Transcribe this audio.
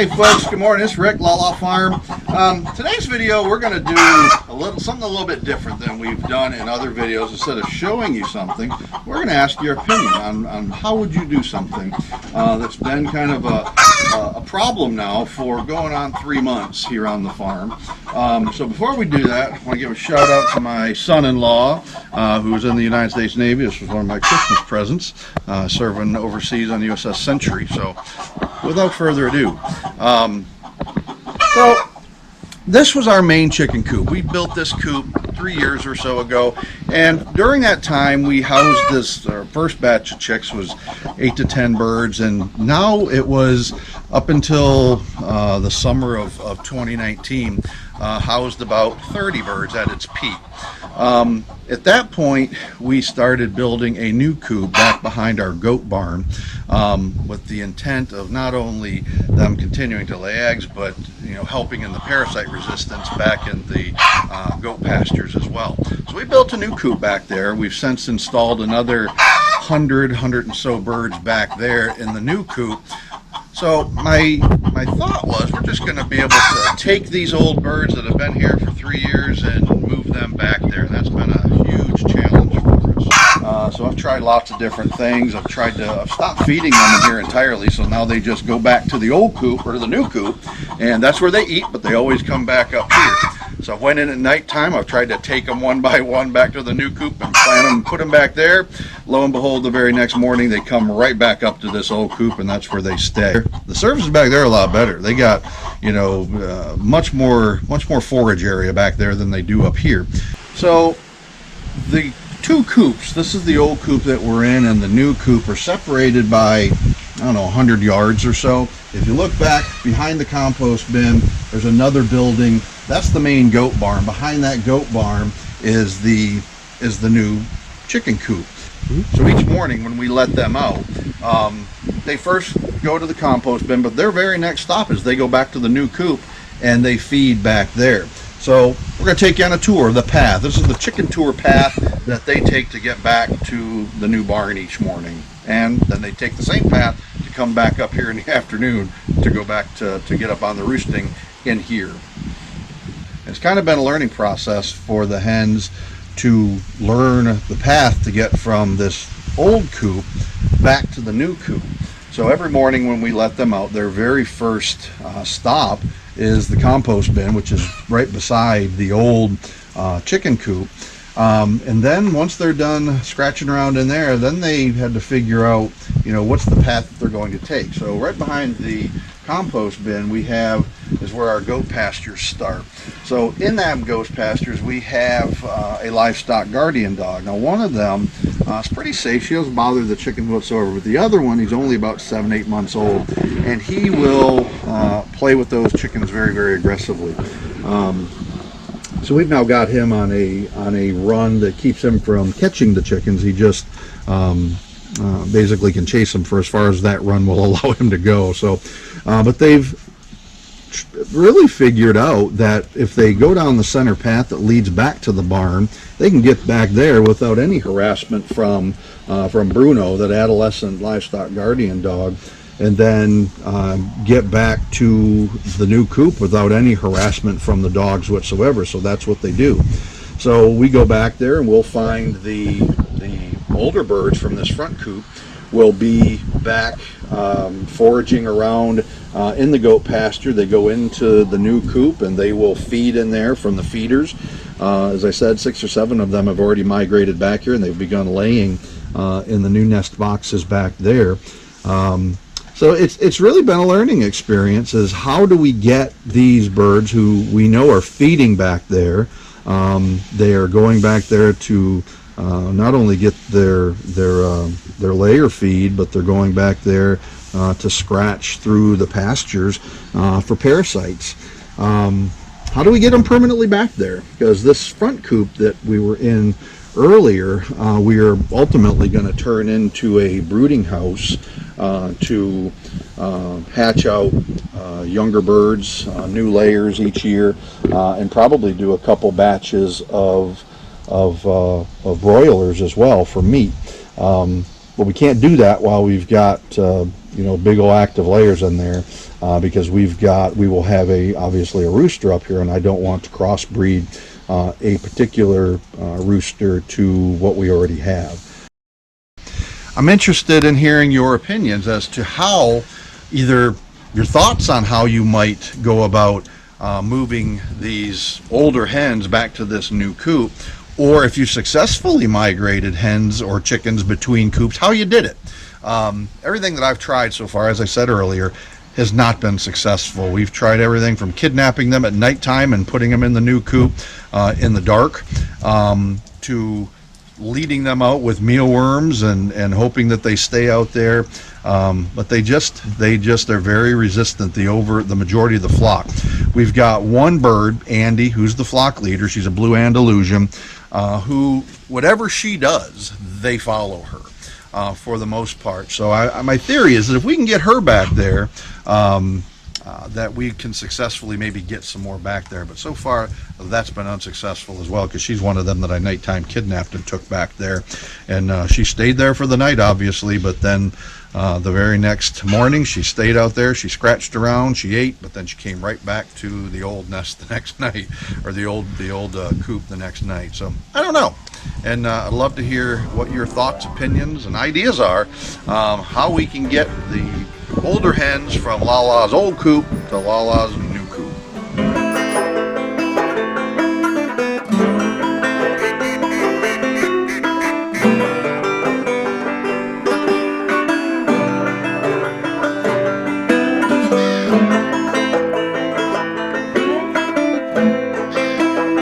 Hey folks, good morning. It's Rick, LaLa Farm. Today's video we're going to do something a little bit different than we've done in other videos. Instead of showing you something, we're going to ask your opinion on how would you do something that's been kind of a problem now for going on 3 months here on the farm. So before we do that, I want to give a shout out to my son-in-law who is in the United States Navy. This was one of my Christmas presents, serving overseas on the USS Century. So without further ado, so this was our main chicken coop. We built this coop 3 years or so ago, and during that time we housed this, our first batch of chicks was 8 to 10 birds, and now it was up until the summer of 2019 housed about 30 birds at its peak. At that point we started building a new coop back behind our goat barn, with the intent of not only them continuing to lay eggs, but helping in the parasite resistance back in the goat pastures as well. So we built a new coop back there. We've since installed another 100 and so birds back there in the new coop. So my thought was we're just going to be able to take these old birds that have been here for 3 years and move them back there. That's been a huge challenge for us. So I've tried lots of different things. I've stopped feeding them in here entirely, so now they just go back to the old coop or the new coop, and that's where they eat, but they always come back up here. So I went in at nighttime. I've tried to take them one by one back to the new coop and plant them, put them back there. Lo and behold, the very next morning they come right back up to this old coop, and that's where they stay. The services back there are a lot better. They got much more forage area back there than they do up here. So the two coops, this is the old coop that we're in and the new coop, are separated by, I don't know, 100 yards or so. If you look back behind the compost bin, there's another building. That's the main goat barn. Behind that goat barn is the new chicken coop. So each morning when we let them out, they first go to the compost bin, but their very next stop is they go back to the new coop and they feed back there. So we're going to take you on a tour of the path. This is the chicken tour path that they take to get back to the new barn each morning. And then they take the same path to come back up here in the afternoon to go back to get up on the roosting in here. It's kind of been a learning process for the hens to learn the path to get from this old coop back to the new coop. So every morning when we let them out, their very first stop is the compost bin, which is right beside the old chicken coop. And then once they're done scratching around in there, then they had to figure out, what's the path that they're going to take. So right behind the compost bin is where our goat pastures start. So in that goat pastures we have a livestock guardian dog. Now one of them is pretty safe. She doesn't bother the chickens whatsoever, but the other one, he's only about 7-8 months old, and he will play with those chickens very, very aggressively. So we've now got him on a run that keeps him from catching the chickens. He just basically can chase them for as far as that run will allow him to go. So, but they've really figured out that if they go down the center path that leads back to the barn, they can get back there without any harassment from Bruno, that adolescent livestock guardian dog, and then get back to the new coop without any harassment from the dogs whatsoever. So that's what they do. So we go back there and we'll find the older birds from this front coop will be back foraging around in the goat pasture. They go into the new coop and they will feed in there from the feeders. As I said, 6 or 7 of them have already migrated back here, and they've begun laying in the new nest boxes back there. So it's really been a learning experience, is how do we get these birds who we know are feeding back there. They are going back there to not only get their layer feed, but they're going back there to scratch through the pastures for parasites. How do we get them permanently back there? Because this front coop that we were in earlier, we are ultimately going to turn into a brooding house to hatch out younger birds, new layers each year, and probably do a couple batches of broilers as well for meat. But we can't do that while we've got big old active layers in there, because we will have obviously a rooster up here, and I don't want to crossbreed a particular rooster to what we already have. I'm interested in hearing your opinions as to how, either your thoughts on how you might go about moving these older hens back to this new coop, or if you successfully migrated hens or chickens between coops, how you did it. Everything that I've tried so far, as I said earlier, has not been successful. We've tried everything from kidnapping them at nighttime and putting them in the new coop in the dark, to leading them out with mealworms and hoping that they stay out there. But they just are very resistant, the majority of the flock. We've got one bird, Andy, who's the flock leader. She's a blue Andalusian, who, whatever she does, they follow her. For the most part. So my theory is that if we can get her back there, that we can successfully maybe get some more back there. But so far, that's been unsuccessful as well, because she's one of them that I nighttime kidnapped and took back there. And she stayed there for the night, obviously, but then the very next morning, she stayed out there, she scratched around, she ate, but then she came right back to the old nest the next night, or the old coop the next night. So I don't know. And I'd love to hear what your thoughts, opinions, and ideas are, how we can get the older hens from LaLa's old coop to LaLa's